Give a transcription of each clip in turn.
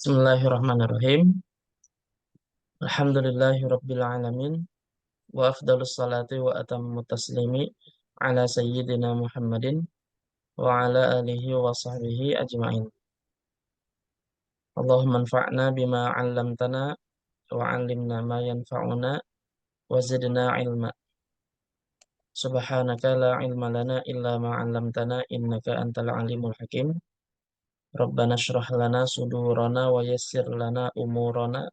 Bismillahirrahmanirrahim. Alhamdulillahirabbil alamin wa afdhalus salati wa atammu taslimi ala sayyidina Muhammadin wa ala alihi wa sahbihi ajmain. Allahumma anfa'na bima 'allamtana wa 'allimna ma yanfa'una wa zidna ilma. Subhanaka la ilma lana illa ma 'allamtana innaka antal alimul hakim. Rabbana shrah lana sudurana wa yassir lana umurana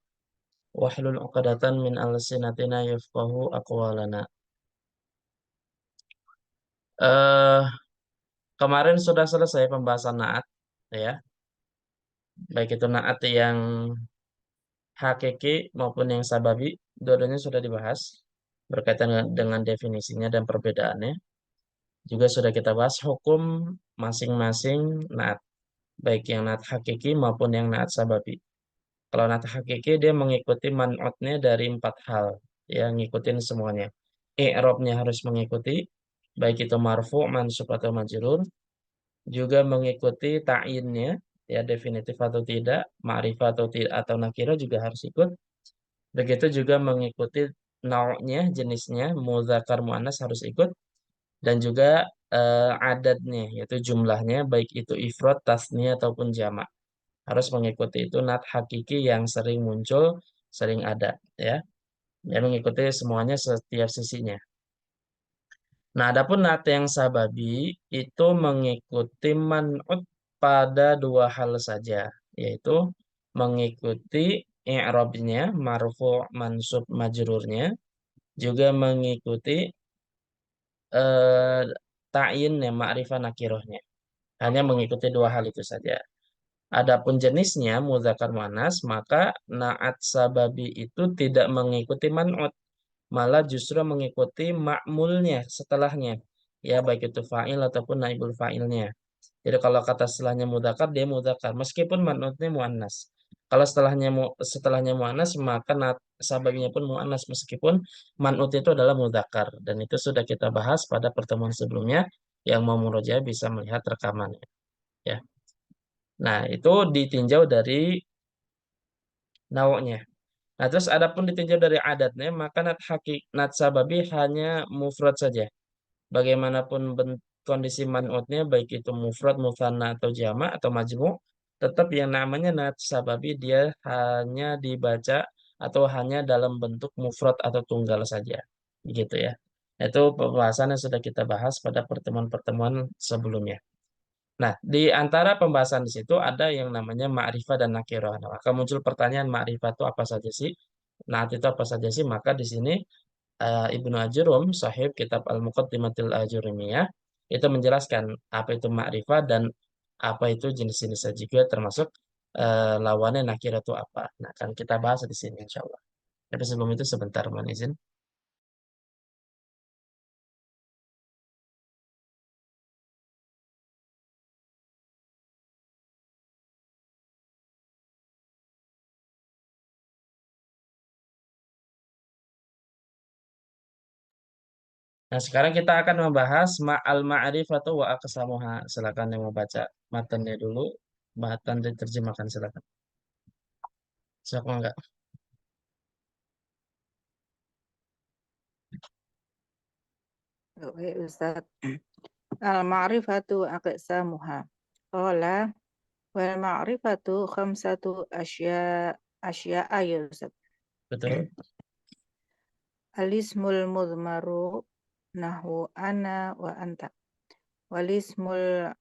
wahlul 'uqdatan min alsinatina yafqahu aqwalana. Eh Kemarin sudah selesai pembahasan naat ya, baik itu naat yang hakiki maupun yang sababi, dua-duanya sudah dibahas berkaitan dengan definisinya dan perbedaannya. Juga sudah kita bahas hukum masing-masing naat, baik yang naat hakiki maupun yang naat sababi. Kalau naat hakiki dia mengikuti man'utnya dari empat hal, ya ngikutin semuanya. I'rabnya harus mengikuti, baik itu marfu, mansub atau majrur, juga mengikuti ta'yinnya, ya definitif atau tidak, ma'rifah atau tidak atau nakirah juga harus ikut. Begitu juga mengikuti nau'nya, jenisnya, muzakkar muannas harus ikut, dan juga adadnya, yaitu jumlahnya, baik itu ifrad, tasniyah ataupun jamak. Harus mengikuti itu nat hakiki yang sering muncul, sering ada, ya. Ya mengikuti semuanya setiap sisinya. Nah, adapun nat yang sababi itu mengikuti man'ut pada dua hal saja, yaitu mengikuti i'rabnya, marfu', mansub, majrurnya, juga mengikuti eh, ta'yinnya, ma'rifah nakirahnya. Hanya mengikuti dua hal itu saja. Adapun jenisnya muzakkar muannas, maka naat sababi itu tidak mengikuti man'ut, malah justru mengikuti ma'mulnya setelahnya. Ya, baik itu fa'il ataupun naibul fa'ilnya. Jadi kalau kata setelahnya mudzakkar, dia mudzakkar meskipun man'utnya muannas. Kalau setelahnya muannas, maka sababinya pun muannas meskipun man'ut itu adalah mudzakkar, dan itu sudah kita bahas pada pertemuan sebelumnya. Yang mau murojaah bisa melihat rekamannya, ya. Nah, itu ditinjau dari nawanya. Nah, terus adapun ditinjau dari adatnya, maka nat sababi hanya mufrad saja. Bagaimanapun kondisi man'utnya, baik itu mufrad, mutsanna atau jamak atau majmu', tetap yang namanya nat sababi dia hanya dibaca atau hanya dalam bentuk mufrad atau tunggal saja. Begitu ya. Itu pembahasan yang sudah kita bahas pada pertemuan-pertemuan sebelumnya. Nah, di antara pembahasan di situ ada yang namanya ma'rifah dan nakirah. Nah, maka muncul pertanyaan ma'rifah itu apa saja sih? Naat itu apa saja sih? Maka di sini Ibnu Ajurum, sahib kitab Al-Muqaddimatil Ajurumiyah, itu menjelaskan apa itu ma'rifah dan apa itu jenis-jenisnya juga termasuk lawannya nakirah itu apa. Nah, akan kita bahas di sini insya Allah. Tapi sebelum itu sebentar, mohon izin. Nah, sekarang kita akan membahas ma'al ma'rifatu wa aqsamuha. Silakan yang mau baca matanya dulu, matan diterjemahkan silakan. Siapa enggak? Oke, Ustaz. Al-ma'rifatu aqsamuha. Qala wal ma'rifatu khamsatu asya'a ya Ustaz. Betul? Alismul mudmaru nahu ana wa anta. Walismul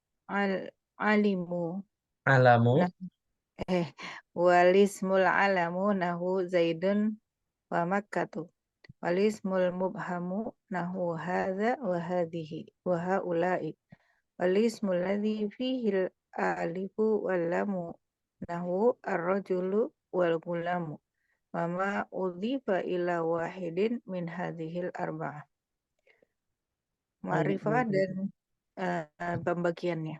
alimu Alamu, nah walismul alamu nahu zaidun wa makkatu. Walismul mubhamu nahu hadza wa hadhihi wa haula'i. Walismul ladzi fihi alifu wal lamu nahu ar-rajulu wal gulamu. Wa ma udhifa ila wahidin min hadhil arba'ah. Ma'rifah dan pembagiannya.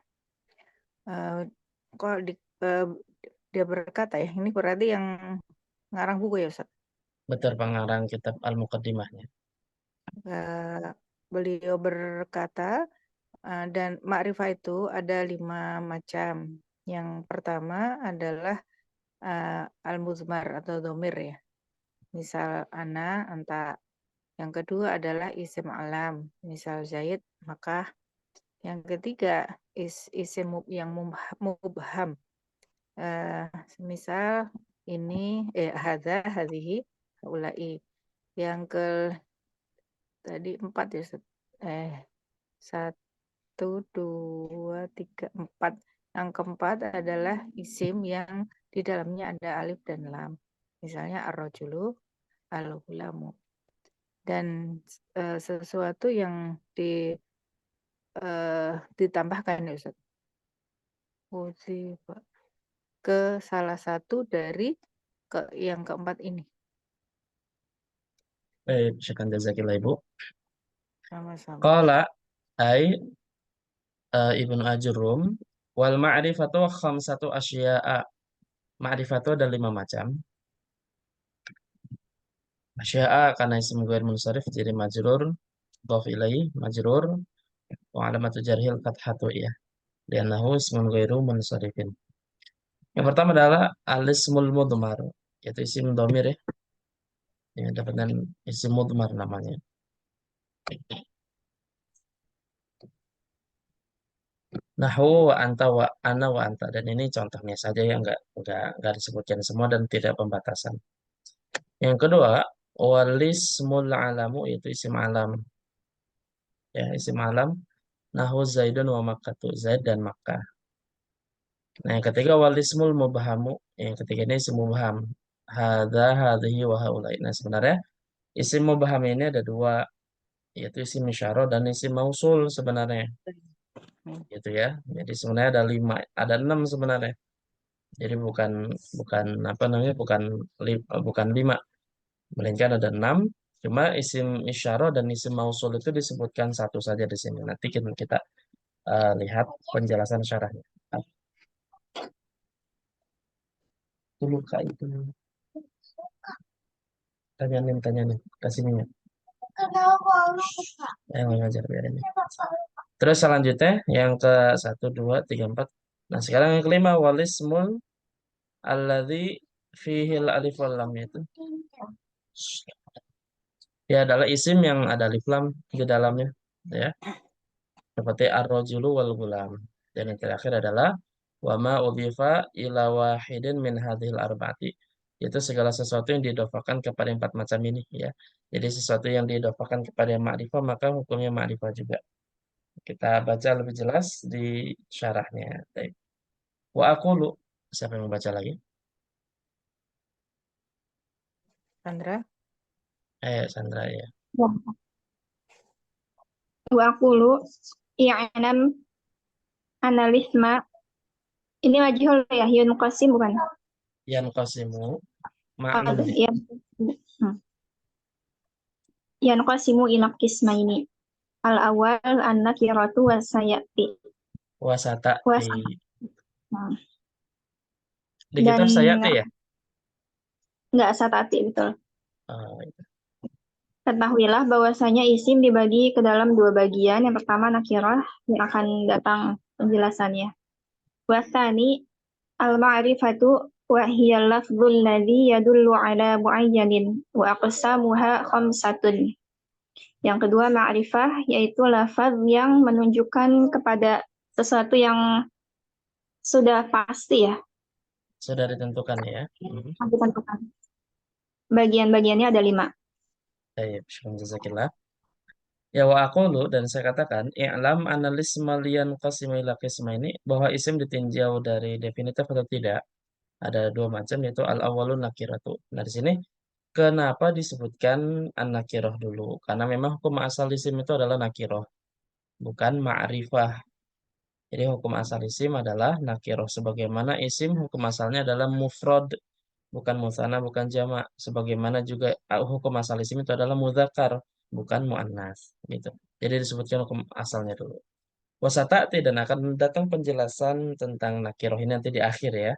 Kok dia berkata ya, ini berarti yang ngarang buku ya Ustaz. betul pengarang kitab Al-Muqaddimahnya. Beliau berkata dan ma'rifah itu ada 5 macam. Yang pertama adalah al-muzmar atau domir ya. Misal ana, anta. Yang kedua adalah isim alam. Misal Zaid, maka. Yang ketiga isim yang mubham. Misal ini hadza, hadhihi, haula'i. Yang ke tadi 4 ya. Eh 1, 2, 3, 4. Yang keempat adalah isim yang di dalamnya ada alif dan lam. Misalnya ar-rajulu, al-ghulamu. Dan sesuatu yang ditambahkan ya Ustaz. Uzifa. Ke salah satu dari yang keempat ini. Syukran jazakillah Ibu. Sama-sama. Qala ay Ibnu Ajurrum wal ma'rifatu khamsatu asya'a. Ma'rifatu ada 5 macam. Asya'a karena isim ghair munsharif jadi majrur, dhaf ilaihi majrur, wa alamatu jarhil fathatu ya. Li'annahu ismun ghairu munsharifin. Yang pertama adalah alismul mudmar, yaitu isim dhamir ya. Yang dapat dengan isim mudmar namanya. Nahu wa anta wa ana wa anta, dan ini contohnya saja ya, enggak disebutkan semua dan tidak pembatasan. Yang kedua, walismul alamu, yaitu isim alam. Ya, isim alam. Nahu Zaidun wa Makkatu, Zaid dan Makkah. Nah, yang ketiga walismul mubhamu. Yang ketiga ini isim mubham. Hadza, hadhihi, wa haulai. Nah, sebenarnya isim mubham ini ada dua, yaitu isim isyarah dan isim mausul sebenarnya. Gitu ya. Jadi sebenarnya ada lima, ada enam sebenarnya. Jadi bukan bukan apa namanya, bukan lima, melainkan ada enam. Cuma isim isyarah dan isim mausul itu disebutkan satu saja di sini. Nanti kita lihat penjelasan syarahnya. Dulu kak itu tanya nih, kasih minyak. Yang ngajar biarin. Terus selanjutnya yang ke satu, dua, tiga, empat. Nah sekarang yang kelima walismul alladzi fihil alif wal lam itu. Ya adalah isim yang ada alif lam di dalamnya. Ya. Seperti ar-rajulu wal gulam. Dan yang terakhir adalah wa ma udhifa ila wahidin min hadhil arba'ati. Itu segala sesuatu yang didofakan kepada empat macam ini ya. Jadi sesuatu yang didofakan kepada ma'rifah maka hukumnya ma'rifah juga. Kita baca lebih jelas di syarahnya. Baik. Wa aqulu, siapa yang membaca lagi? Sandra? Sandra ya. Wa aqulu i'nam analisma. Ini majhul ya, yun qasim bukan? Yan qasimu Oh, ma'lum. ya. Yan qasimu ila qismaini. Al awal an-nakiratu wa sayati. Wasata Was. di Nah, di dan kitab Sayati ya. enggak satati betul. Itu. Ketahuilah bahwasanya isim dibagi ke dalam dua bagian. Yang pertama nakirah yang akan datang penjelasannya. Wasani al-ma'rifatu wa hiya lafdzul ladzi yadullu ala muayyanin wa aqsamuha khamsatun. Yang kedua ma'rifah yaitu lafaz yang menunjukkan kepada sesuatu yang sudah pasti ya, Sudah ditentukan ya. ditentukan. Bagian-bagiannya ada 5. Baik, syukran jazakillah. Ya wa aqulu, dan saya katakan i'lam analis malian qasima ila qisma ini, bahwa isim ditinjau dari definitif atau tidak ada dua macam, yaitu al awwalun nakiratu. Nah di sini kenapa disebutkan an nakirah dulu? Karena memang hukum asal isim itu adalah nakirah, bukan ma'rifah. Jadi hukum asal isim adalah nakirah, sebagaimana isim hukum asalnya adalah mufrad, bukan musanna, bukan jamak. Sebagaimana juga hukum asal isim itu adalah mudzakkar, bukan muannas, gitu. Jadi disebutkan hukum asalnya dulu. Wasata'ti, dan akan datang penjelasan tentang nakirah ini nanti di akhir ya.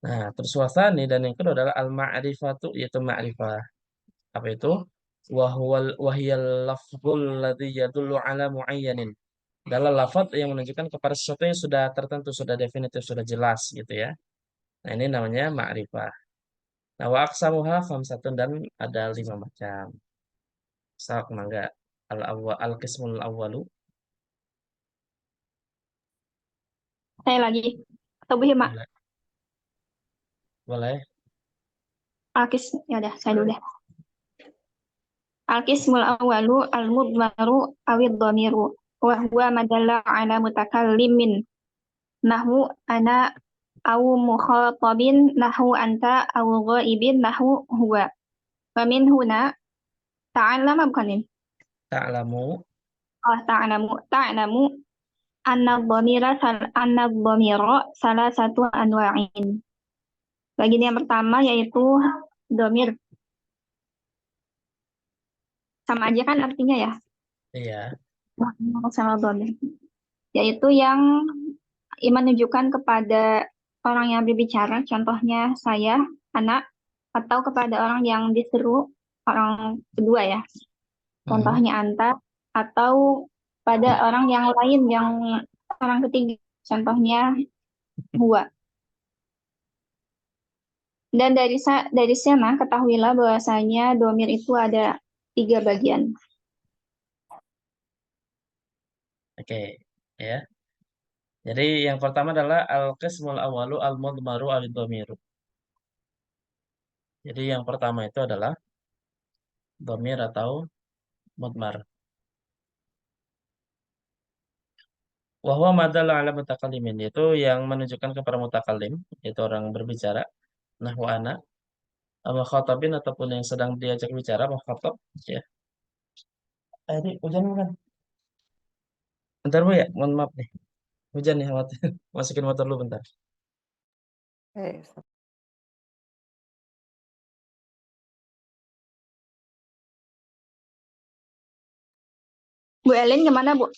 Nah, terus wasani, dan yang kedua adalah al-ma'rifatu, yaitu ma'rifah. Apa itu? Wahiyal lafzul ladzi yadullu ala muayyanin. Adalah lafaz yang menunjukkan kepada sesuatu yang sudah tertentu, sudah definitif, sudah jelas gitu ya. Nah, ini namanya ma'rifah. Nah, wa aqsamuha khamsatun dan ada 5 macam. Sak mangga al-awwal al-qismul awwalu. Saya lagi. Atau Bu Hima? Boleh. Boleh. Alkis, ya udah, saya dulu deh. Al-qismul awwalu al-mudmaru awid dhamiru wa huwa madalla ala mutakallimin nahu ana au mukhatabin nahu anta au ghaibin nahu huwa. Wa min huna ta'allama bukan ini? Ta'lamu. Oh, ta'lamu anna dhamira salah satu anwa'in. Bagian yang pertama yaitu dhamir. Sama aja kan artinya ya? Iya. Sama dhamir. Yaitu yang menunjukkan kepada orang yang berbicara, contohnya saya, anak, atau kepada orang yang diseru, orang kedua ya, Mhm. contohnya anta, atau pada orang yang lain, yang orang ketiga, contohnya huwa. Dan dari sana ketahuilah bahwasanya domir itu ada 3 bagian. Oke, ya. Jadi yang pertama adalah al-qismul awwalu al-mudmaru awid-dhamiru. Jadi yang pertama itu adalah dhamir atau mudmar. Wa huwa ma dalla ala mutakallimin, yaitu yang menunjukkan kepada mutakallim, yaitu orang berbicara, nahwu ana, khatabin ataupun yang sedang diajak bicara, mukhatab, ya. Ini hujan bukan? Bentar Bu ya, mohon maaf nih. Hujan nih, masukin motor dulu bentar. Eh, Bu Elin kemana Bu?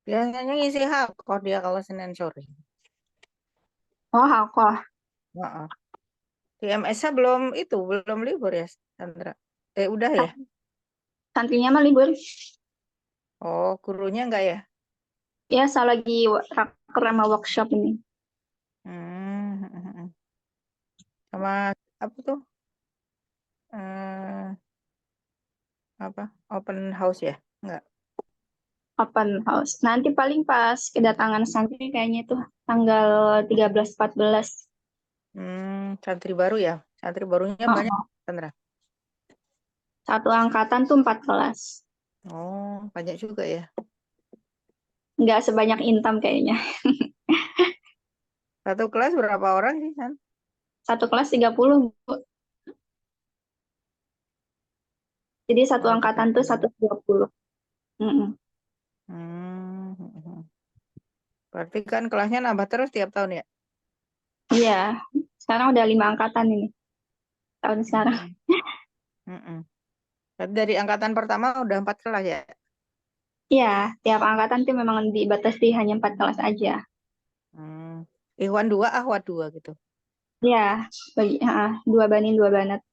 biasanya ngisi hardcore dia kalau Senin sore. Oh, Halkoh. Heeh. Di MS-nya belum libur ya, Sandra? Udah ya? Santrinya mah libur. Oh, gurunya enggak ya? Ya, saya lagi raker sama workshop ini. Hmm. Sama apa tuh? Eh, apa? Open house ya? Enggak. Open house. Nanti paling pas kedatangan santri kayaknya tuh tanggal 13-14. Santri baru ya? Santri barunya banyak, Oh, Sandra. satu angkatan tuh 4 kelas. Oh, banyak juga ya. Nggak sebanyak Intam kayaknya. Satu kelas berapa orang sih, San? Satu kelas 30, Bu. Jadi satu Oh, angkatan tuh 30. 120. Mm-mm. Hmm. Berarti kan kelasnya nambah terus tiap tahun ya? Iya, sekarang udah 5 angkatan ini. Tahun sekarang. Hmm. Mm-mm. Berarti dari angkatan pertama udah 4 kelas ya? Iya, tiap angkatan tuh memang dibatasi hanya 4 kelas aja. Hmm. Ikhwan 2, akhwat 2 gitu. Iya, 2 banin 2 banat.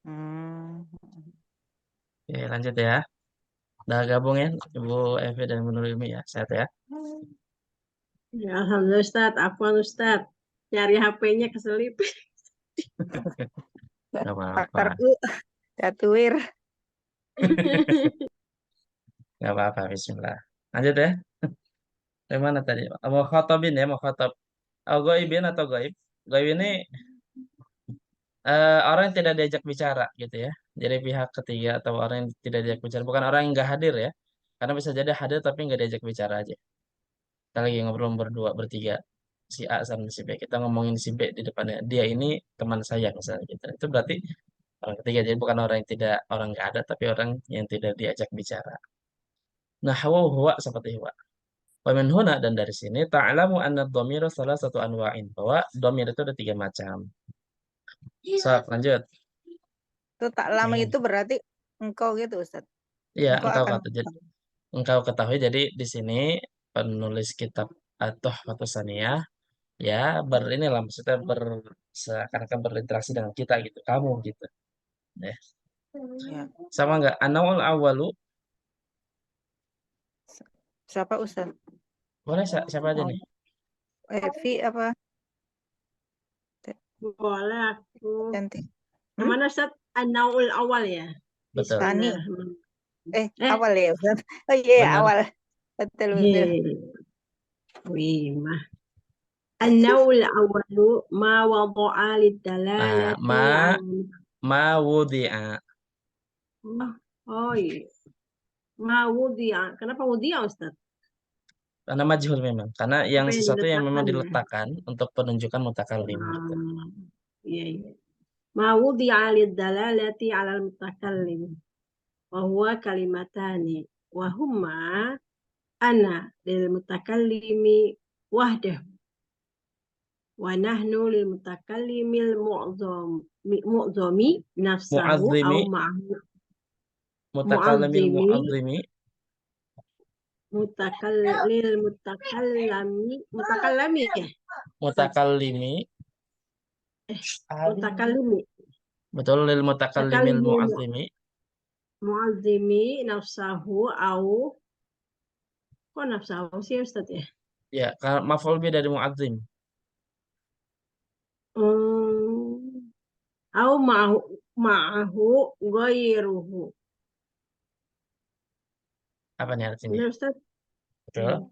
Hmm. Oke, lanjut ya. Udah gabung ya, Ibu Evi dan Ibu Nurimi ya, sehat ya. Ya, Alhamdulillah Ustaz, Afwan Ustaz. Nyari HP-nya keselip. Gak apa-apa. Faktor U, Catuwir. Gak apa-apa, bismillah. Lanjut ya. Dari mana tadi? Mau khotabin ya, mau khotab. Goibin atau goib. Goib ini orang yang tidak diajak bicara gitu ya. Jadi pihak ketiga atau orang yang tidak diajak bicara. Bukan orang yang nggak hadir ya. Karena bisa jadi hadir tapi nggak diajak bicara aja. Kita lagi ngobrol berdua, bertiga. Si A sama si B. Kita ngomongin si B di depannya. Dia ini teman saya misalnya gitu. Itu berarti orang ketiga. Jadi bukan orang yang tidak, orang nggak ada. Tapi orang yang tidak diajak bicara. Nah, huwa seperti huwa. Wa min huna dan dari sini ta'lamu anna dhamira salah satu anwa'in. Bahwa dhamir itu ada 3 macam. So, lanjut. Itu tak lama Hmm. itu berarti engkau gitu, Ustaz. Iya, Engkau engkau akan kata. Jadi, engkau ketahui jadi di sini penulis kitab Tuhfatus Saniyah ya inilah maksudnya seakan-akan berinteraksi dengan kita gitu, kamu gitu. Ya. ya. Sama nggak? Anaul awalu Siapa Ustaz? boleh siapa aja Oh, nih? Evi apa? Boleh aku. Cantik. Yang mana Ustaz? An-Naul awal ya. Betul. Tani. Bismillahirrahmanirrahim. Awal ya Ustaz. Oh iya, Benar. awal. Betul, betul. Wih, mah. An-Naul awalu ma wada'a Nah, lid-dalalati ma wudi'a. Oh iya. Ma wudi'a. Kenapa wudi'a Ustaz? Karena majhul memang. Karena yang Apa yang sesuatu yang memang diletakkan ya? diletakkan untuk penunjukan mutakallim gitu. Iya, iya. Ma wudi'a lid-dalalati 'ala al-mutakallim. Wa huwa kalimatani. Wa huma ana lil mutakallimi wahdahu. Wa nahnu lil mutakallimil mu'zami nafsahu au Mu'azzimi, ma'ahu mutakallimil mu'azzimi mu'azzimi, lil mutakallami ya mutakallimi, mutakallimi betul, lil mutakallimil mutakallimil mu'azzimi. mu'azzimi nafsahu au kok nafsahu sih Ustaz ya? Ya, maf'ul bi dari mu'azzim. Au ma'ahu ghairuhu. Apa nih artinya? Benar Ustaz? Betul.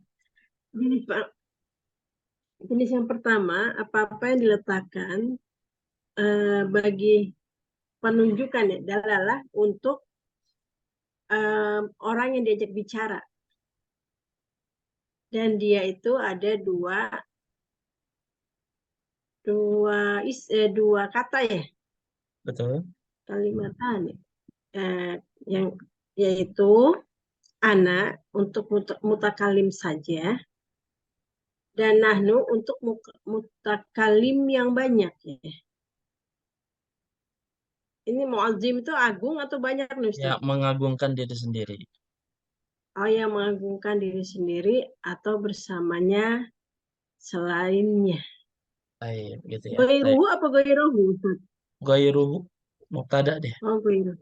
Jenis yang pertama, apa-apa yang diletakkan bagi penunjukan ya, dalalah untuk orang yang diajak bicara. Dan dia itu ada dua kata ya, Betul. kalimatan yang yaitu ana untuk mutakalim saja dan nahnu untuk mutakalim yang banyak ya. Ini mu'azzim itu agung atau banyak nih Ya, Ustaz? mengagungkan diri sendiri. Oh, yang mengagungkan diri sendiri atau bersamanya selainnya. Baik, gitu ya. Ghairuhu apa ghairuhu Ustaz? Ghairuhu mubtada deh. Oh, ghairuhu.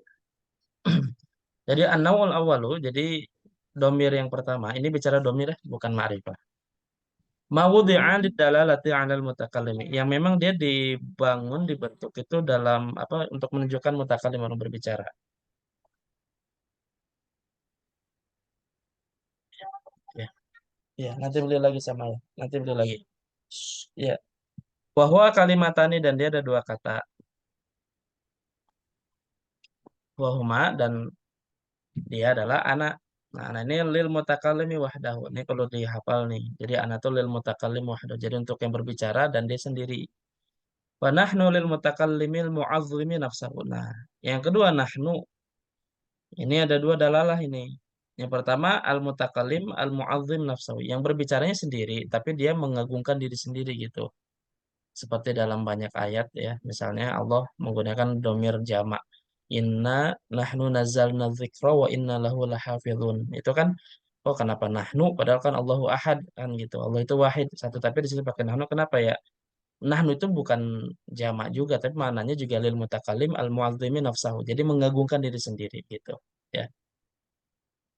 Jadi an-naw'ul awwalu, jadi domir yang pertama, ini bicara domir ya, bukan ma'rifah. Mawudi'a lidalalati 'alal mutakallimi. Yang memang dia dibangun, dibentuk itu dalam apa untuk menunjukkan mutakallim orang berbicara. Ya, ya, nanti beli lagi sama ya. Nanti beli lagi. Ya, bahwa kalimatani dan dia ada dua kata. Wahuma dan dia adalah anak. Nah, anak ini lil mutakallimi wahdahu. Ini perlu dihafal nih. Jadi anak itu lil mutakallim wahdahu. Jadi untuk yang berbicara dan dia sendiri. Wa nahnu lil mutakallimil mu'azzimi nafsahu. Nah, yang kedua nahnu. Ini ada dua dalalah ini. Yang pertama al-mutakallim al-mu'azzim nafsahu. Yang berbicaranya sendiri, tapi dia mengagungkan diri sendiri gitu. Seperti dalam banyak ayat ya. Misalnya Allah menggunakan domir jamak. Inna nahnu nazzalna dzikra wa inna lahu lahafizun. Itu kan, oh kenapa nahnu? Padahal kan Allahu ahad kan gitu. Allah itu wahid satu, tapi di sini pakai nahnu. Kenapa ya? Nahnu itu bukan jamak juga, tapi maknanya juga lil mutakallim al mu'azzimi nafsahu. Jadi mengagungkan diri sendiri gitu. Ya.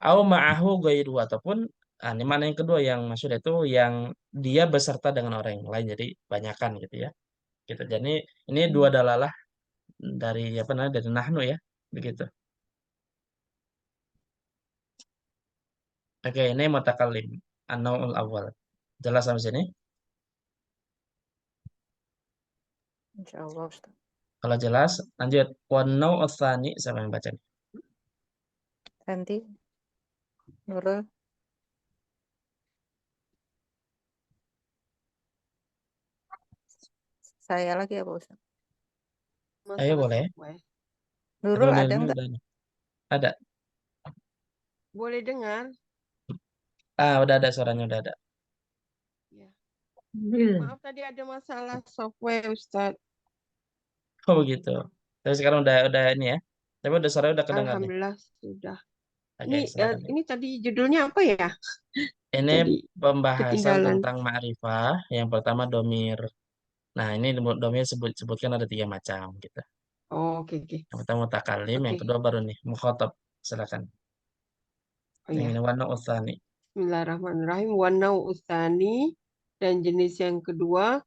Au ma'ahu ghairu ataupun ini mana yang kedua yang maksud itu yang dia beserta dengan orang yang lain. Jadi banyakan gitu ya. Gitu. Jadi ini dua dalalah dari apa namanya dari nahnu ya. Begitu. Oke, ini mutakallim. An-naw'ul awal. Jelas sampai sini? Insya Allah Ustaz. Kalau jelas, lanjut. Wan-naw'ul tsani, siapa yang baca? Nanti Nurul. Saya lagi apa Ustaz? Ayo boleh. Nurul Nurul ada ilmi enggak? udah ada. Ada. Boleh dengar? Udah ada suaranya udah ada. Ya. Maaf tadi ada masalah software Ustadz. Oh begitu. Tapi sekarang udah ini ya. Tapi udah suara udah kedengar nih. Alhamdulillah sudah. Oke, silakan. Ini tadi judulnya apa ya? Ini Tadi pembahasan ketinggalan. tentang ma'rifah. Yang pertama domir. Nah, ini domir sebutkan ada 3 macam gitu. Oh, oke. Yang pertama mutakallim, yang Oke. kedua baru nih mukhatab. Silakan. Oh Yang ya. ini warna utsani. Bismillahirrahmanirrahim. Wanau ustani dan jenis yang kedua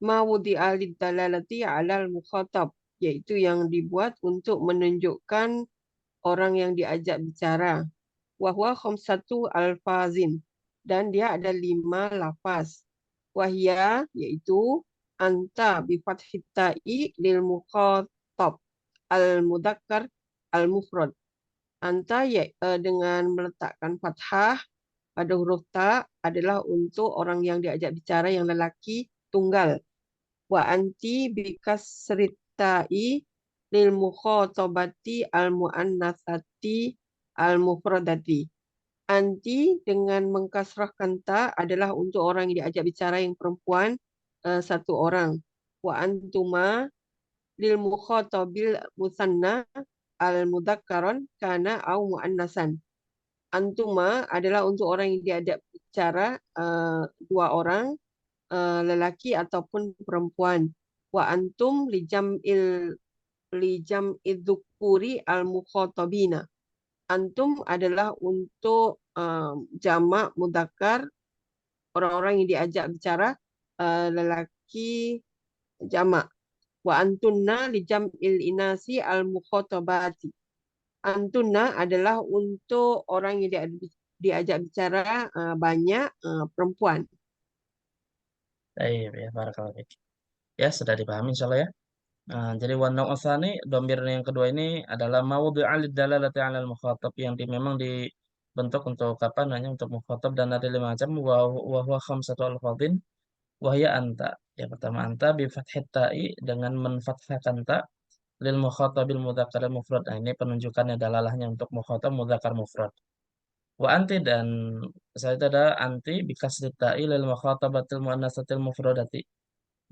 ma wudi'a lid-dalalati 'alal mukhatab, yaitu yang dibuat untuk menunjukkan orang yang diajak bicara. Wa huwa khamsatu alfazin, dan dia ada 5 lafaz. Wahia, yaitu anta bi fathit ta'i lil mukhatab al mudzakkar al mufrad. Anta dengan meletakkan fathah pada huruf ta adalah untuk orang yang diajak bicara yang lelaki tunggal. Wa anti bi kasrit ta'i lil mukhatabati al muannasati al mufradati. Anti dengan mengkasrahkan ta adalah untuk orang yang diajak bicara yang perempuan satu orang. Wa antuma lil mukhatabil musanna al mudzakkaron kana au muannasan. Antuma adalah untuk orang yang diajak bicara dua orang lelaki ataupun perempuan. Wa antum lijam idzukuri al mukhatabina. Antum adalah untuk jamak mudzakkar orang-orang yang diajak bicara lelaki jamak. Wa antunna lijam'il inasi al mukhatabati. Antunna adalah untuk orang yang diajak bicara banyak perempuan. Baik, ya, barakallahu fiik. Ya, sudah dipahami insyaallah ya. Jadi wa nau'u tsani, domir yang kedua ini adalah mawdu'a lid-dalalati 'alal mukhatab yang memang dibentuk untuk apa namanya untuk mukhatab dan ada 5 macam wa huwa khamsatu alfadhin wa hiya anta. Yang pertama anta bi fathit ta'i dengan menfathahkan ta lil mukhatabil mudzakkar mufrad. Nah, ini penunjukannya dalalahnya untuk mukhatab mudzakkar mufrad. Wa anti dan saya itu ada anti bi kasri ta'i lil mukhatabatil muannatsatil mufradati.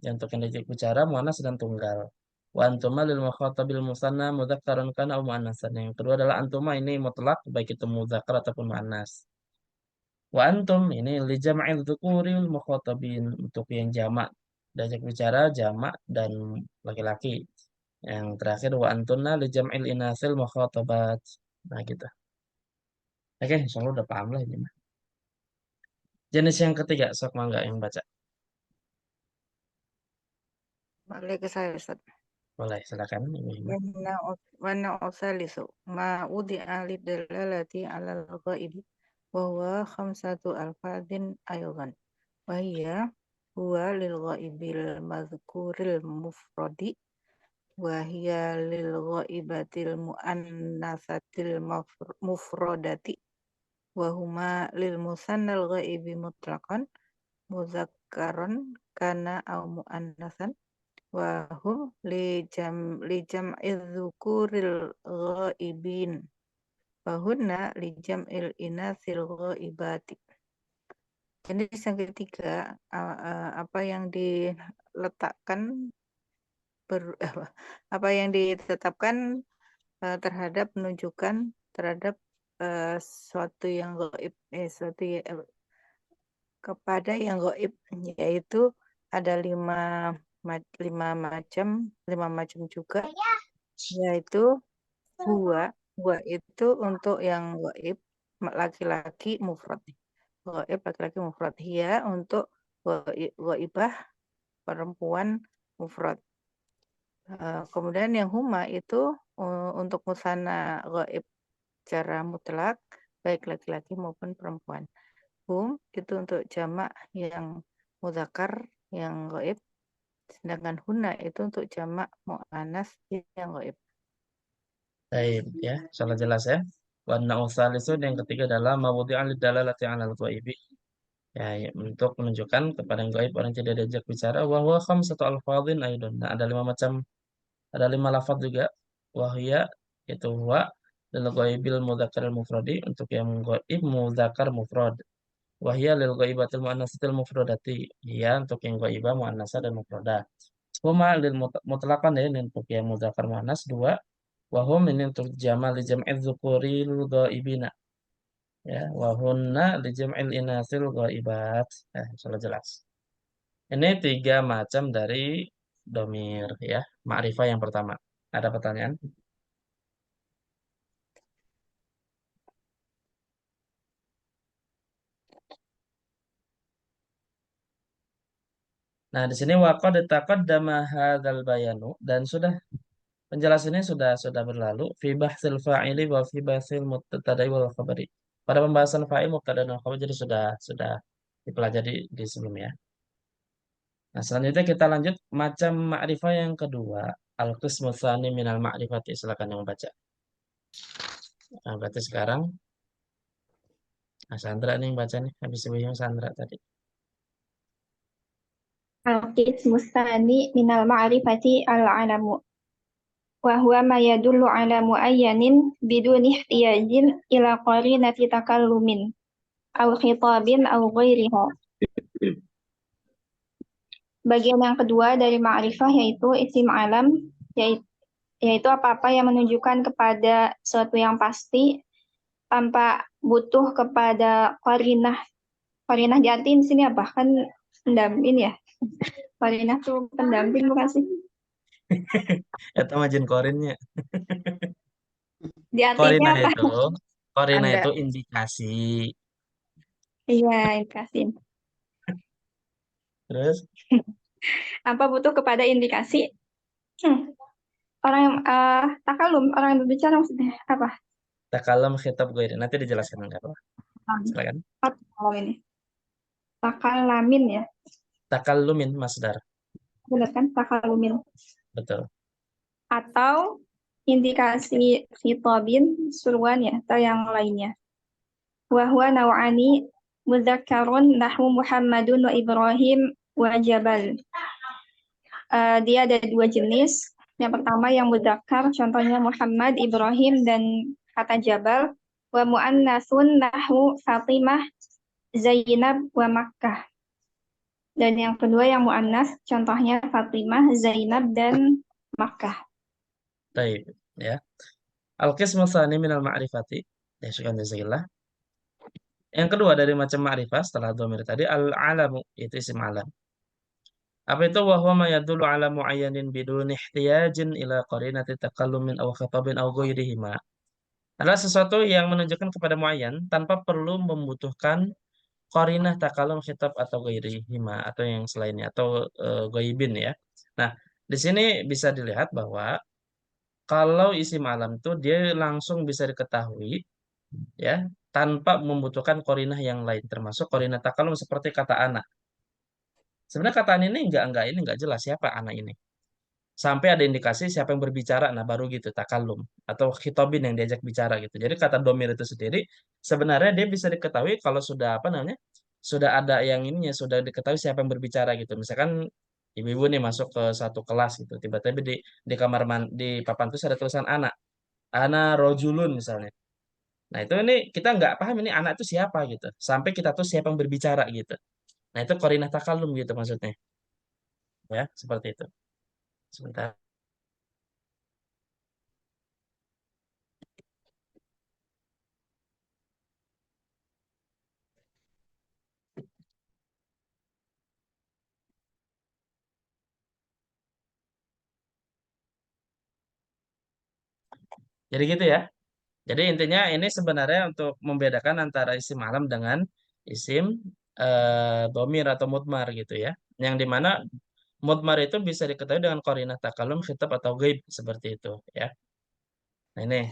Ya, untuk yang diajak bicara muannas dan tunggal. Wa antuma lil mukhatabil musanna mudzakkaran kana au muannatsan. Yang kedua adalah antuma ini mutlak baik itu mudzakkar ataupun muannas. Wa antum ini li jam'il dzukuril mukhatabin untuk yang jamak diajak bicara jamak dan laki-laki. Yang terakhir wa antunna li jam'il inasil mukhatabat. Nah gitu. Oke, insyaallah udah paham lah ini mah. Jenis yang ketiga, sok mangga yang baca. Balik ke saya, Ustaz. Boleh, silakan Ibu Hima. والنوع الثالث ما وضع للدلالة على الغائب وهو 5 ألفاظ أيضا وهي هو للغائب المذكور المفرد وهي للغائبة المؤنثة المفردة وهما للمثنى الغائب مطلقا مذكرا كان أو مؤنثا وهم لجمع الذكور الغائبين وهن لجمع الإناث الغائبات. Jadi yang ketiga apa yang diletakkan apa yang ditetapkan terhadap menunjukkan terhadap suatu yang gaib kepada yang gaib, yaitu ada lima macam juga, yaitu huwa itu untuk yang gaib laki-laki mufrad, gaib laki-laki mufrad, hiya untuk gaibah perempuan mufrad. Kemudian yang huma itu untuk musanna gaib secara mutlak baik laki-laki maupun perempuan. Hum itu untuk jamak yang mudzakkar yang gaib, sedangkan huna itu untuk jamak muannas yang gaib. Baik, ya, insyaallah jelas ya. Wa nau'u tsalisu yang ketiga adalah mawdu'an lidalalati 'alal ghaibi. Ya, untuk menunjukkan kepada yang gaib orang tidak diajak bicara wa huwa khamsatu alfadhin aidon. Nah, ada 5 lafaz juga. Wahya itu huwa lil ghaibil mudzakkaril mufradi untuk yang gaib mudzakkar mufrad. Wahya lil ghaibatil muannatsatil mufradati. Ya, untuk yang ghaibah muannasah dan mufradah. Huma lil mutlaqan ya, ini untuk yang mudzakkar muannas 2. Wahum ini untuk jamal li jam'i dzukuril ghaibina. Ya, wahunna li jam'il inasil ghaibat. Insyaallah jelas. Ini 3 macam dari domir ya, ma'rifah yang pertama. Ada pertanyaan? Nah, di sini waqad taqaddama hadzal bayanu dan sudah penjelasannya sudah berlalu fi bahsil fa'ili wa fi bahsil mubtada'i wal khabari. Pada pembahasan fa'il, mubtada dan khabar jadi sudah dipelajari di sebelumnya. Nah, selanjutnya kita lanjut macam ma'rifah yang kedua. Al-qismu tsani minal ma'rifati. Silakan yang membaca. Nah, berarti sekarang Sandra nih yang baca nih. Habis itu yang Sandra tadi. Al-qismu tsani minal ma'rifati al-alamu. Wa huwa ma yadullu ala muayyanin biduni ihtiyajin ila qarinati takallumin aw khitabin aw ghairiha. Bagian yang kedua dari ma'rifah yaitu isim alam, yaitu apa-apa yang menunjukkan kepada sesuatu yang pasti tanpa butuh kepada qarinah. Qarinah diartiin di sini apa? Kan pendamping ya. Qarinah tuh pendamping bukan sih? Eta majin korinnya. Diartinya Korina apa? itu, Korina Anda. itu indikasi. Iya, indikasi. Terus Apa butuh kepada indikasi? Orang yang takalum, orang yang berbicara maksudnya apa? takalam khitab ghairi. Nanti dijelaskan enggak apa. Silakan. Apa kalau ini? Takalamin ya. Takallumin masdar. Benar kan? Takalumin. Betul. Atau indikasi khitabin suruhan ya atau yang lainnya. Wahwa naw'ani mudzakarun nahwu Muhammadun wa Ibrahim wa Jabal. Dia ada dua jenis. Yang pertama yang mudzakar, contohnya Muhammad, Ibrahim, dan kata Jabal. Wa mu'annasun nahwu Fatimah, Zainab, wa Makkah. Dan yang kedua yang mu'annas, contohnya Fatimah, Zainab, dan Makkah. Baik, ya. Al-qismu tsani minal ma'rifati. Ya, syukran jazakallah. Yang kedua dari macam ma'rifah setelah dhamir tadi al-alamu itu isim alam. Apa itu wahwa ma yadullu ala muayyanin bidun ihtiyajin ila qarinati takallumin aw khitabin aw ghairihima. Adalah sesuatu yang menunjukkan kepada muayyan tanpa perlu membutuhkan qarinah takalum khitab atau ghairihima atau yang selainnya atau ghaibin ya. Nah, di sini bisa dilihat bahwa kalau isim alam tuh dia langsung bisa diketahui ya tanpa membutuhkan qarinah yang lain termasuk qarinah takalum seperti kata anak. Sebenarnya kata anak ini enggak jelas siapa anak ini. Sampai ada indikasi siapa yang berbicara, nah baru gitu takalum atau khitobin yang diajak bicara gitu. Jadi kata domir itu sendiri sebenarnya dia bisa diketahui kalau sudah apa namanya sudah ada yang ininya sudah diketahui siapa yang berbicara gitu. Misalkan ibu-ibu nih masuk ke satu kelas gitu, tiba-tiba di kamar di papan tulis ada tulisan anak rojulun misalnya. Nah itu ini kita nggak paham ini anak itu siapa gitu, sampai kita tuh siapa yang berbicara gitu. Nah itu qarinah takalum gitu maksudnya, ya seperti itu. Sebentar. Jadi gitu ya. Jadi intinya ini sebenarnya untuk membedakan antara isim alam dengan isim domir atau mudmar gitu ya. Yang dimana mudmar itu bisa diketahui dengan qarinah takalum, khitab atau ghaib seperti itu ya. Nah ini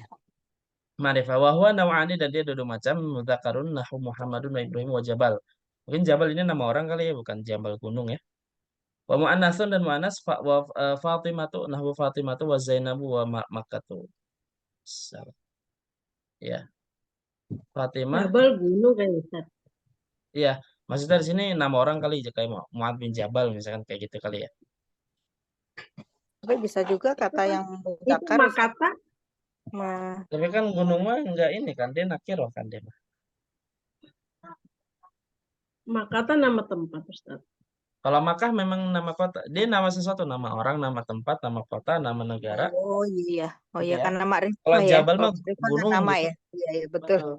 ma'rifah wa huwa naw'ani dan dia dua macam mudzakarun nahu Muhammadun wa Ibrahim wa Jabal. Mungkin Jabal ini nama orang kali ya bukan Jabal gunung ya. Wa mu'annatsun dan mu'annas Fatimatu nahu Fatimatu wa Zainabu wa Makkatu. Ya, Fatimah. Jabal gunung kan Ustaz. Iya, maksudnya di sini nama orang kali ya kayak Mu'ad bin Jabal misalkan kayak gitu kali ya. Tapi bisa juga Itu kata kan yang itu mudzakkar makata Tapi kan gunung mah enggak ini kan dia nakiroh kan dia mah. makata nama tempat Ustaz. Kalau Makkah memang nama kota, dia nama sesuatu, nama orang, nama tempat, nama kota, nama negara, Oh iya. Oh gitu iya ya. karena Kalau makrifah ya. Jabal Kalau mah makrifah kan gunung nama gitu. ya. Iya, iya betul. Betul.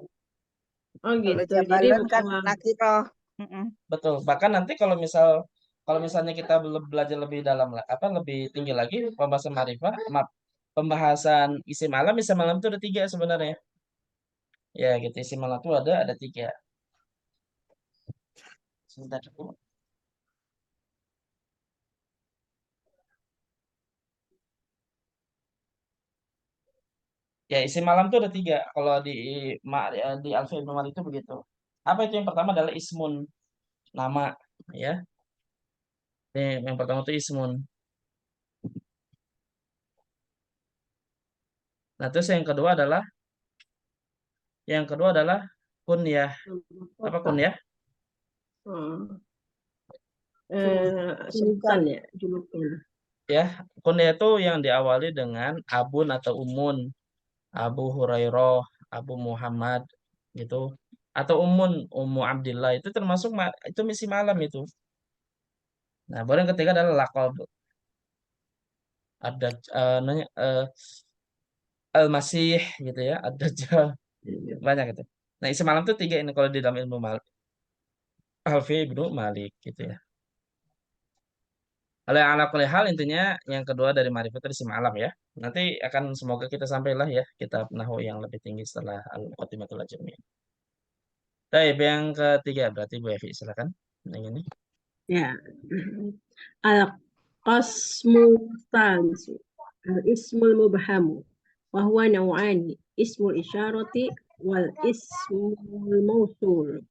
Oh Kalau gitu. Jadi jabalun kan bukan nakiroh. Mm-mm. Betul. Bahkan nanti kalau misalnya kita belajar lebih dalam lah, apa lebih tinggi lagi pembahasan marifah, pembahasan isim alam itu ada tiga sebenarnya. Ya gitu isim alam itu ada tiga. Sebentar. Ya, isim malam itu ada tiga. Kalau di Alfiya Ibnu Malik itu begitu. Apa itu? Yang pertama adalah ismun, nama, ya. Yang pertama itu ismun. Nah, terus yang kedua adalah kunyah. Apa Kota. kunyah? Oh. Julukan. Sebutan ya, julukan. Ya, kunyah itu yang diawali dengan abun atau umun, Abu Hurairah, Abu Muhammad, gitu. Atau Ummu Abdillah itu termasuk itu misi malam itu. Nah, baru yang ketiga adalah laqab. Ada nanya Al-Masih gitu ya, ada banyak itu. Nah, isi malam itu tiga ini kalau di dalam ilmu Malik. Alfi Ibnu Malik gitu ya. Kalau yang ala kulli hal intinya yang kedua dari Ma'rifat itu isim alam ya. Nanti akan semoga kita sampailah ya kitab nahwu yang lebih tinggi setelah Al-Muqaddimatul Ajrumiyah. Baik, yang ketiga berarti Bu Evi silakan. Yang ini. Ya. Al-qasmu talisu. Al-ismul mubhamu. Wahuwa naw'ani. Ismul isyarati wal ismul mausul.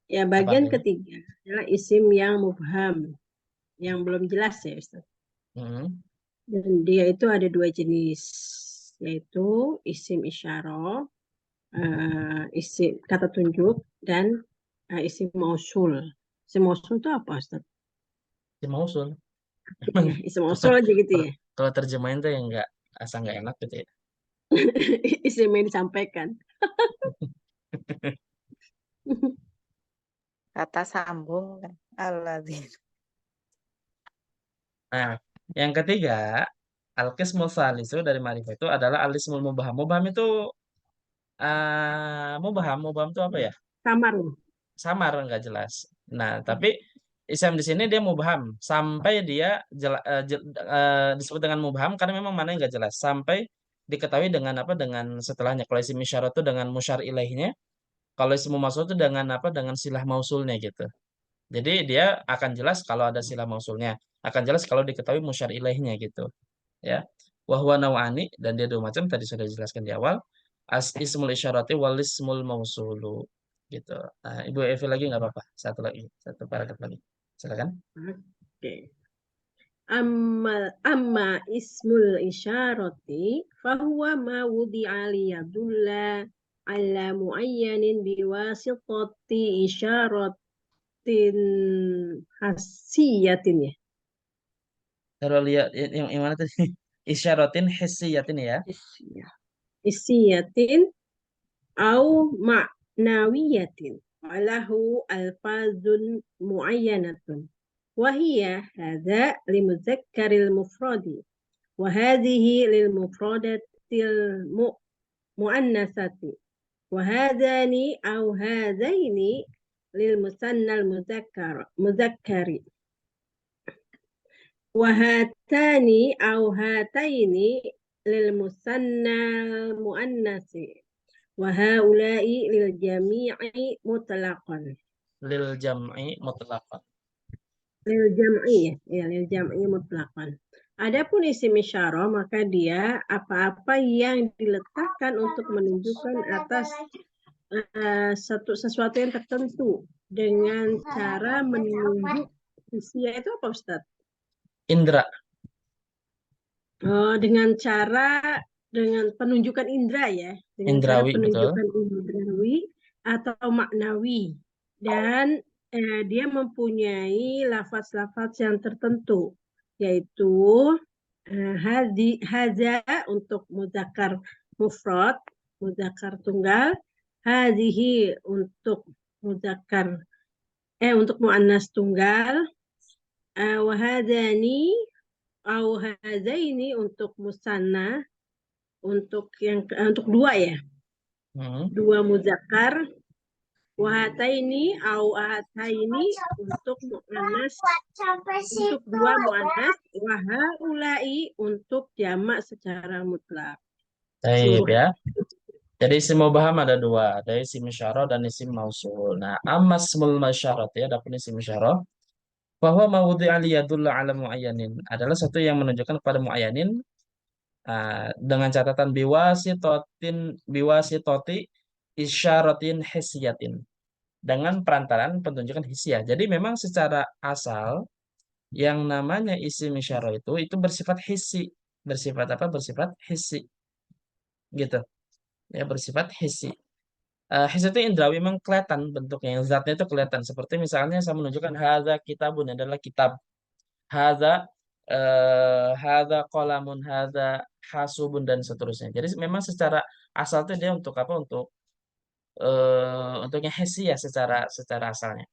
Ya, Apa bagian artinya? ketiga adalah isim yang mubham, yang belum jelas ya, Ustaz. Hmm. Dan dia itu ada dua jenis, yaitu isim isyarah, isim kata tunjuk, dan isim mausul. Isim mausul itu apa, Ustaz? Isim mausul. Ya, isim mausul aja gitu ya. Kalau terjemahin tuh yang nggak asal nggak enak gitu ya. Isim yang disampaikan. Kata sambung kan. Alladzina. Nah, yang ketiga, al-qismul salisu dari ma'rifat itu adalah al-ismul mubham. Mubham itu mubham itu apa ya? Samar. Samar, nggak jelas. Nah, tapi isam di sini dia mubham sampai dia disebut dengan mubham karena memang mana nggak jelas sampai diketahui dengan apa dengan setelahnya. Kalau isim isyarat itu dengan musyar ilaihnya, kalau isim mausul itu dengan apa dengan silah mausulnya gitu. Jadi dia akan jelas kalau ada silah mausulnya, akan jelas kalau diketahui musyar ilaihnya gitu, ya. Wahwa nawani dan dia dua macam tadi sudah dijelaskan di awal. Ismul isyarati wal ismul mausulu gitu. Nah, Ibu Evi lagi nggak apa-apa. Satu lagi, satu paragraf lagi. Silakan. Oke. Amma ismul isyarati fahuwa ma wudi'a liyadulla ala muayyanin biwasitati isyaratin hasiyatin ya. Kalau lihat yang mana tadi? Isyaratin hissiyatin ya. Hisiyatin au ma'nawiyatin walahu alfazun muayyanatun wahiyya hadha limuzakkaril mufradi wa hadhihi lil mufradatil muannasati wa hadani au hadaini lil musannal muzakkari wa hatani au hataini lil musannal muannasi wa haula'i lil jami'i mutlaqan. Lil jam'i mutlaqan. Lil jam'i ya, lil jam'i mutlaqan. Adapun isim isyarah maka dia apa-apa yang diletakkan untuk menunjukkan atas sesuatu yang tertentu dengan cara menunjuk usia itu apa Ustaz? Indra. Dengan penunjukan indra ya, dengan cara Indrawi betul. penunjukan indrawi atau maknawi dan dia mempunyai lafaz-lafaz yang tertentu yaitu haza untuk muzakkar mufrad, muzakkar tunggal, hadhihi untuk muzakkar untuk muannas tunggal, wahadani au hadaini untuk musanna untuk dua ya. Dua muzakkar, wahataini au ahataini untuk muannas untuk dua muannas, wahaulai untuk jamak secara mutlak. Baik ya. Jadi isim mubham ada dua, ada isim isyarah dan isim mausul. Nah, amma ismul masyarat ya, adapun isim isyarah bahwa mawudhi aliyadulla ala muayyanin adalah satu yang menunjukkan kepada muayyanin Dengan catatan biwasitoti isyaratin hisiyatin, dengan perantaraan penunjukan hisiah. Jadi memang secara asal yang namanya isim isyarah itu bersifat hisi. Bersifat apa? Bersifat hisi. Gitu. Ya, bersifat hisi. Hisi itu indrawi, memang kelihatan bentuknya, yang zatnya itu kelihatan. Seperti misalnya saya menunjukkan hadza kitabun, adalah kitab. Hadza hadza qalamun, hadza hasubun, dan seterusnya. Jadi memang secara asal itu dia untuk apa? Untuknya hisi ya, secara asalnya.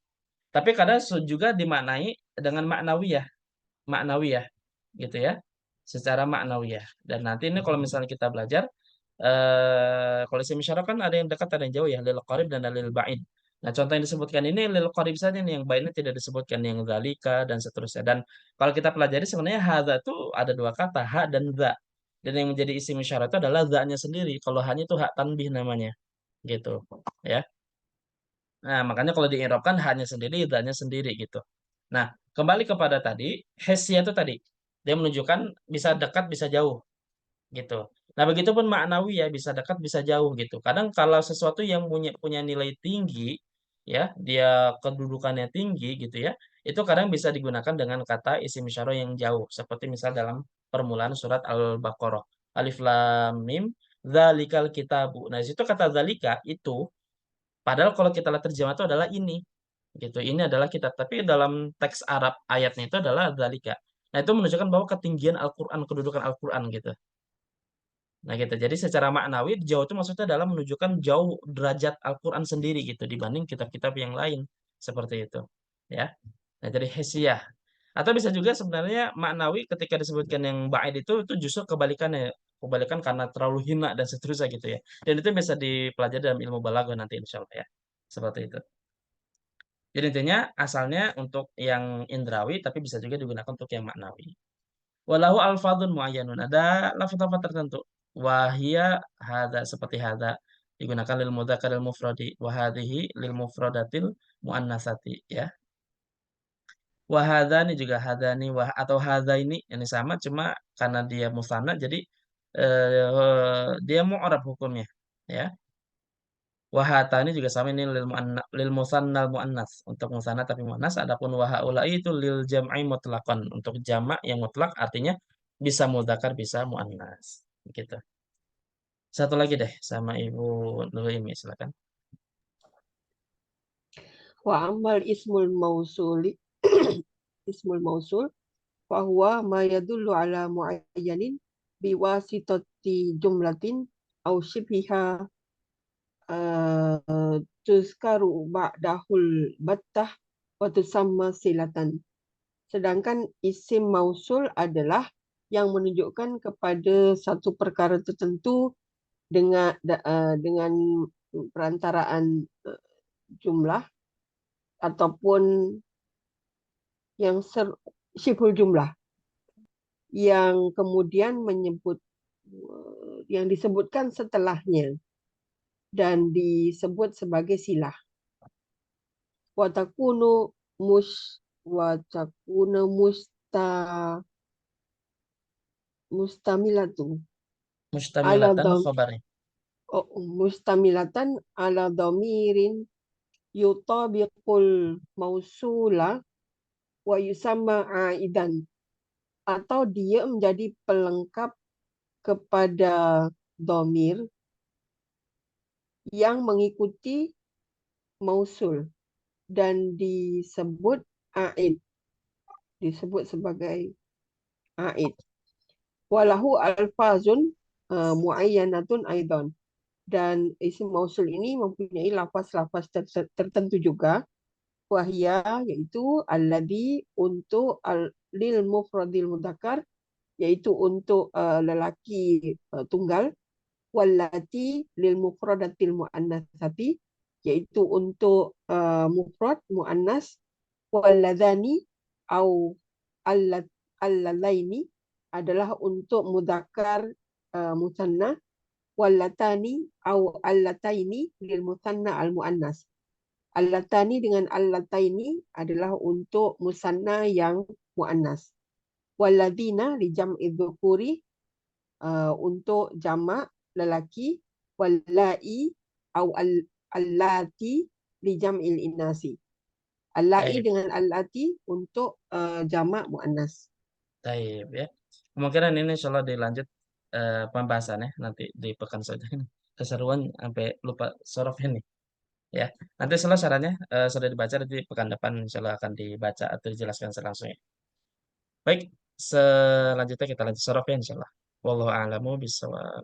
Tapi kadang juga dimaknai dengan maknawiyah gitu ya, secara maknawiyah. Dan nanti ini kalau misalnya kita belajar, kalau isim isyarah kan ada yang dekat, ada yang jauh ya, lil qarib dan lil ba'id. Nah, contoh yang disebutkan ini lil qarib saja nih, yang ba'idnya tidak disebutkan, yang zalika dan seterusnya. Dan kalau kita pelajari sebenarnya hadza itu ada dua kata, ha dan za. Dan yang menjadi isim isyarah itu adalah za-nya sendiri. Kalau hanya itu hak tanbih namanya. Gitu. Ya. Nah, makanya kalau diirobkan hanya sendiri, za-nya sendiri gitu. Nah, kembali kepada tadi, hesya itu tadi. Dia menunjukkan bisa dekat, bisa jauh gitu. Nah, begitupun maknawi ya, bisa dekat, bisa jauh gitu. Kadang kalau sesuatu yang punya nilai tinggi, ya, dia kedudukannya tinggi gitu ya, itu kadang bisa digunakan dengan kata isim isyarah yang jauh. Seperti misal dalam permulaan surat Al-Baqarah. Alif Lam Mim, Dzalikal Kitabu. Nah, di situ kata dzalika itu, padahal kalau kita lihat terjemah itu adalah ini, gitu. Ini adalah kitab. Tapi dalam teks Arab ayatnya itu adalah dzalika. Nah, itu menunjukkan bahwa ketinggian Al-Quran, kedudukan Al-Quran gitu. Nah gitu. Jadi secara maknawi jauh itu maksudnya adalah menunjukkan jauh derajat Al-Quran sendiri gitu dibanding kitab-kitab yang lain seperti itu. Ya. Nah, jadi hesiyah. Atau bisa juga sebenarnya maknawi ketika disebutkan yang ba'id itu justru kebalikannya. Kebalikan karena terlalu hina dan seterusnya gitu ya. Dan itu bisa dipelajari dalam ilmu balaghah nanti insya Allah ya. Seperti itu. Jadi intinya asalnya untuk yang indrawi tapi bisa juga digunakan untuk yang maknawi. Walahu alfadun muayyanun. Ada lafaz-lafaz tertentu. Wahia hada, seperti hada digunakan lil mudzakaril mufradi, wa hadhihi lil mufradatil muannasati ya. Wa hadzani juga hadani, wah atau hadza ini sama, cuma karena dia musanna jadi dia mu'rab hukumnya ya. Wa hatani juga sama, ini lil musannal muannas, untuk musanna tapi muannas. Adapun wa haula'i itu lil jam'i mutlaqan, untuk jamak yang mutlak, artinya bisa mudzakkar bisa muannas gitu. Satu lagi deh sama Ibu Nuhimi, silakan. Wa amal ismul mausuli ismul mausul fa huwa ma yadullu ala muayyanin biwasitati jumlatin aw shibhiha tuzkaru ba'dahul battah wa tusamma silatan. Sedangkan isim mausul adalah yang menunjukkan kepada satu perkara tertentu dengan perantaraan jumlah ataupun yang syibhul jumlah, yang kemudian menyebut yang disebutkan setelahnya dan disebut sebagai silah. Watakunu mustamilatu ala Mustamilatan khabarnya. mustamilatan ala dhamirin yutabiqul mausula wa yusamma aidan, atau dia menjadi pelengkap kepada dhamir yang mengikuti mausul dan disebut aid, disebut sebagai aid. Walahu alfazun muayyanatun aidan, dan isim mausul ini mempunyai lafaz-lafaz tertentu juga. Wahia, yaitu alladhi untuk lil mufradil mudzakkar, yaitu untuk lelaki tunggal, wallati lil mufradatil muannasati, yaitu untuk mufrad muannas, walladzani au allalaini adalah untuk mudzakkar musanna, wallatani au allataini lil musanna al muannas. Allatani dengan allataini adalah untuk musanna yang muannas. Walladina li jam'i dzukuri untuk jamak lelaki, wallai au allati li jam'il inasi. Allai Baik, dengan allati untuk jamak muannas. baik ya. Kemungkinan ini insya Allah dilanjut pembahasannya nanti di pekan saja. Keseruan sampai lupa sorof ini. Ya, nanti setelah syaratnya sudah dibaca nanti pekan depan insya Allah akan dibaca atau dijelaskan langsung. Baik, selanjutnya kita lanjut sorof ya insya Allah. Wallahu a'lamu bishawab.